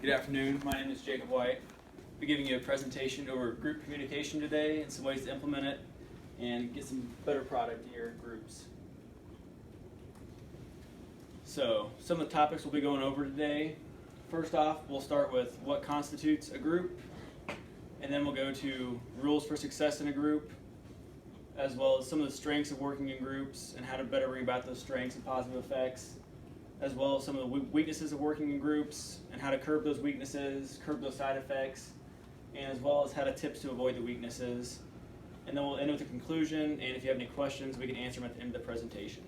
Good afternoon. My name is Jacob White. I'll be giving you a presentation over group communication today and some ways to implement it and get some better product in your groups. So, some of the topics we'll be going over today. First off, we'll start with what constitutes a group, and then we'll go to rules for success in a group, as well as some of the strengths of working in groups and how to better bring about those strengths and positive effects, as well as some of the weaknesses of working in groups and how to curb those weaknesses, curb those side effects, and as well as how to tips to avoid the weaknesses. And then we'll end with a conclusion, and if you have any questions, we can answer them at the end of the presentation.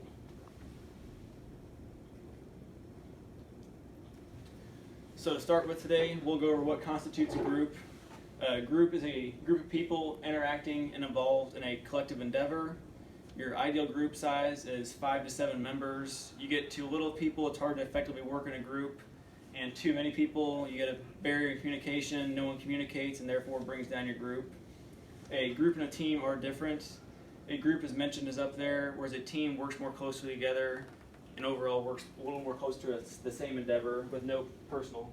So to start with today, we'll go over what constitutes a group. A group is a group of people interacting and involved in a collective endeavor. Your ideal group size is 5 to 7 members. You get too little people, it's hard to effectively work in a group. And too many people, you get a barrier in communication, no one communicates, and therefore brings down your group. A group and a team are different. A group, as mentioned, is up there, whereas a team works more closely together and overall works a little more close to the same endeavor with no personal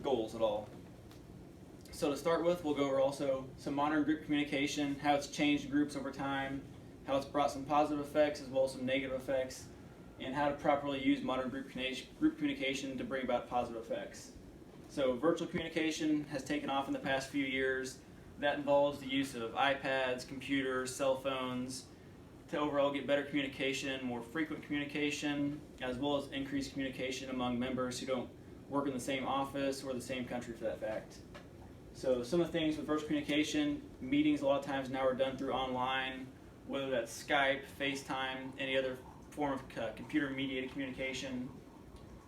goals at all. So to start with, we'll go over also some modern group communication, how it's changed groups over time, how it's brought some positive effects as well as some negative effects, and how to properly use modern group communication to bring about positive effects. So virtual communication has taken off in the past few years. That involves the use of iPads, computers, cell phones, to overall get better communication, more frequent communication, as well as increased communication among members who don't work in the same office or the same country for that fact. So some of the things with virtual communication, meetings a lot of times now are done through online, whether that's Skype, FaceTime, any other form of computer-mediated communication,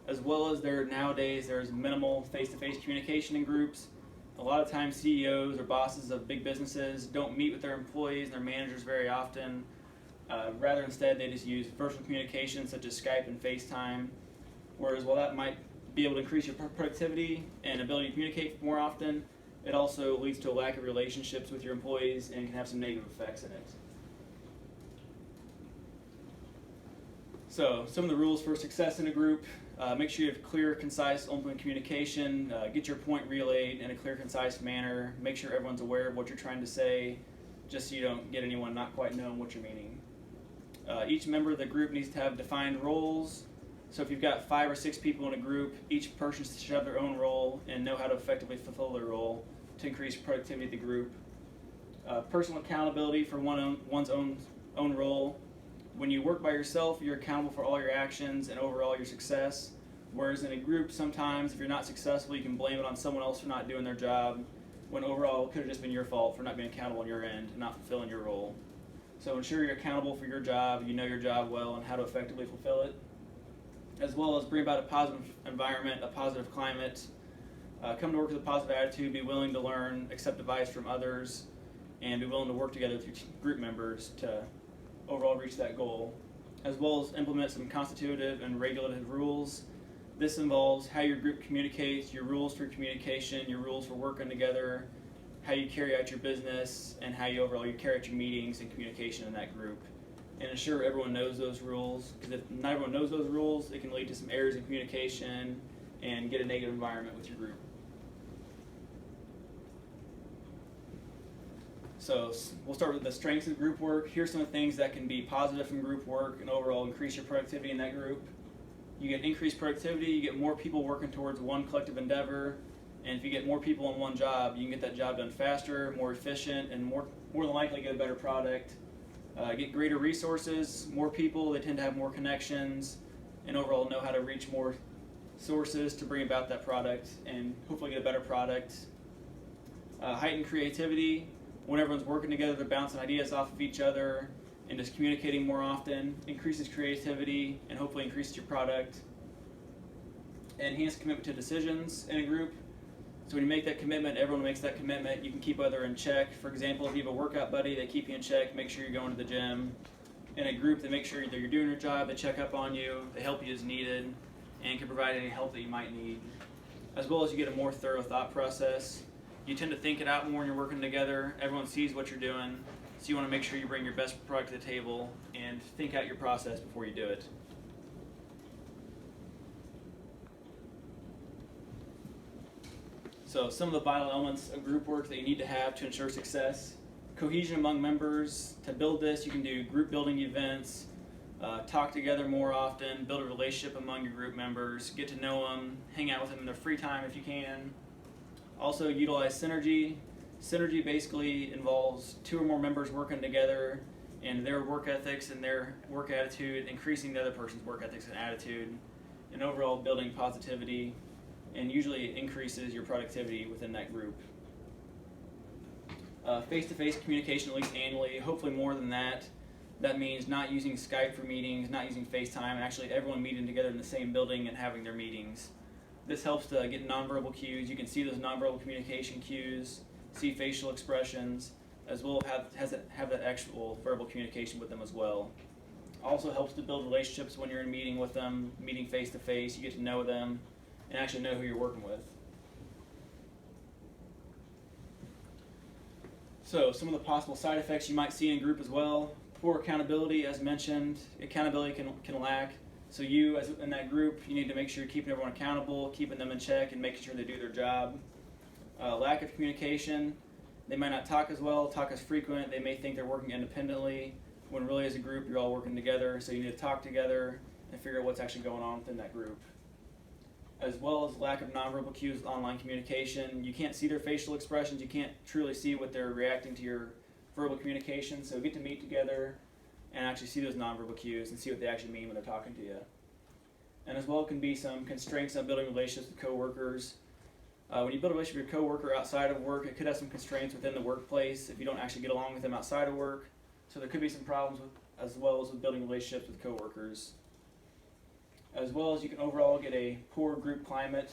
as well as there's minimal face-to-face communication in groups. A lot of times CEOs or bosses of big businesses don't meet with their employees and their managers very often. Rather instead, they just use virtual communication such as Skype and FaceTime, whereas while that might be able to increase your productivity and ability to communicate more often, it also leads to a lack of relationships with your employees and can have some negative effects in it. So some of the rules for success in a group: make sure you have clear, concise, open communication, get your point relayed in a clear, concise manner, make sure everyone's aware of what you're trying to say, just so you don't get anyone not quite knowing what you're meaning. Each member of the group needs to have defined roles. So if you've got 5 or 6 people in a group, each person should have their own role and know how to effectively fulfill their role to increase productivity of the group. Personal accountability for one's own role. When you work by yourself, you're accountable for all your actions and overall your success. Whereas in a group, sometimes if you're not successful, you can blame it on someone else for not doing their job, when overall it could have just been your fault for not being accountable on your end and not fulfilling your role. So ensure you're accountable for your job, you know your job well and how to effectively fulfill it, as well as bring about a positive environment, a positive climate. Come to work with a positive attitude, be willing to learn, accept advice from others, and be willing to work together with your group members to overall reach that goal, as well as implement some constitutive and regulative rules. This involves how your group communicates, your rules for communication, your rules for working together, how you carry out your business, and how you carry out your meetings and communication in that group. And ensure everyone knows those rules, because if not everyone knows those rules, it can lead to some errors in communication and get a negative environment with your group. So we'll start with the strengths of group work. Here's some of the things that can be positive from group work and overall increase your productivity in that group. You get increased productivity, you get more people working towards one collective endeavor, and if you get more people on one job, you can get that job done faster, more efficient, and more than likely get a better product. Get greater resources, more people, they tend to have more connections, and overall know how to reach more sources to bring about that product and hopefully get a better product. Heightened creativity. When everyone's working together, they're bouncing ideas off of each other and just communicating more often, increases creativity and hopefully increases your product. Enhanced commitment to decisions in a group. So when you make that commitment, everyone makes that commitment, you can keep other in check. For example, if you have a workout buddy, they keep you in check, make sure you're going to the gym. In a group, they make sure that you're doing your job, they check up on you, they help you as needed, and can provide any help that you might need. As well as you get a more thorough thought process. You tend to think it out more when you're working together. Everyone sees what you're doing, so you want to make sure you bring your best product to the table and think out your process before you do it. So some of the vital elements of group work that you need to have to ensure success: cohesion among members. To build this, you can do group building events, talk together more often, build a relationship among your group members, get to know them, hang out with them in their free time if you can. Also utilize synergy. Synergy basically involves two or more members working together and their work ethics and their work attitude, increasing the other person's work ethics and attitude, and overall building positivity, and usually increases your productivity within that group. Face-to-face communication at least annually, hopefully more than that. That means not using Skype for meetings, not using FaceTime, and actually everyone meeting together in the same building and having their meetings. This helps to get nonverbal cues. You can see those nonverbal communication cues, see facial expressions, as well as have that actual verbal communication with them as well. Also helps to build relationships when you're in meeting with them, meeting face to face. You get to know them and actually know who you're working with. So some of the possible side effects you might see in a group as well: poor accountability, as mentioned. Accountability can lack. So you, as in that group, you need to make sure you're keeping everyone accountable, keeping them in check, and making sure they do their job. Lack of communication. They might not talk as well, talk as frequent. They may think they're working independently, when really as a group you're all working together. So you need to talk together and figure out what's actually going on within that group. As well as lack of nonverbal cues with online communication. You can't see their facial expressions. You can't truly see what they're reacting to your verbal communication. So get to meet together and actually see those nonverbal cues and see what they actually mean when they're talking to you. And as well can be some constraints on building relationships with coworkers. When you build a relationship with your coworker outside of work, it could have some constraints within the workplace if you don't actually get along with them outside of work. So there could be some problems with, as well as with building relationships with coworkers. As well as you can overall get a poor group climate.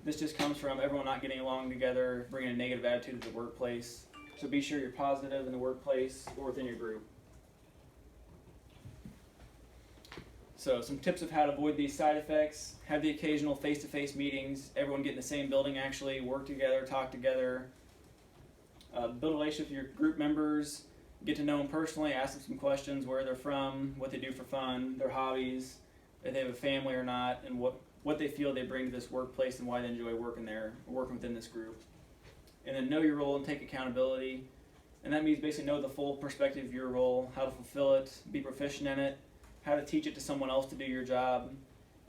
This just comes from everyone not getting along together, bringing a negative attitude to the workplace. So be sure you're positive in the workplace or within your group. So some tips of how to avoid these side effects: have the occasional face-to-face meetings, everyone get in the same building actually, work together, talk together. Build a relationship with your group members, get to know them personally, ask them some questions: where they're from, what they do for fun, their hobbies, if they have a family or not, and what they feel they bring to this workplace and why they enjoy working there, working within this group. And then know your role and take accountability. And that means basically know the full perspective of your role, how to fulfill it, be proficient in it, how to teach it to someone else to do your job,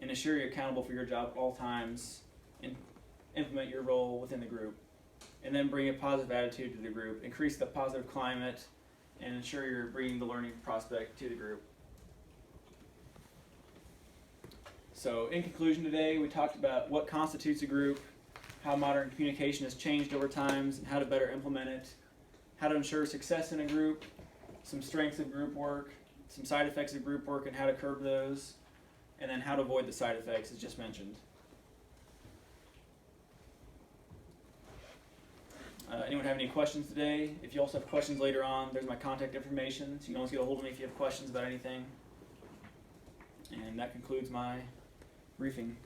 and ensure you're accountable for your job at all times, and implement your role within the group. And then bring a positive attitude to the group, increase the positive climate, and ensure you're bringing the learning prospect to the group. So in conclusion today, we talked about what constitutes a group, how modern communication has changed over time, and how to better implement it, how to ensure success in a group, some strengths of group work, some side effects of group work and how to curb those, and then how to avoid the side effects as just mentioned. Anyone have any questions today? If you also have questions later on, there's my contact information, so you can always get a hold of me if you have questions about anything. And that concludes my briefing.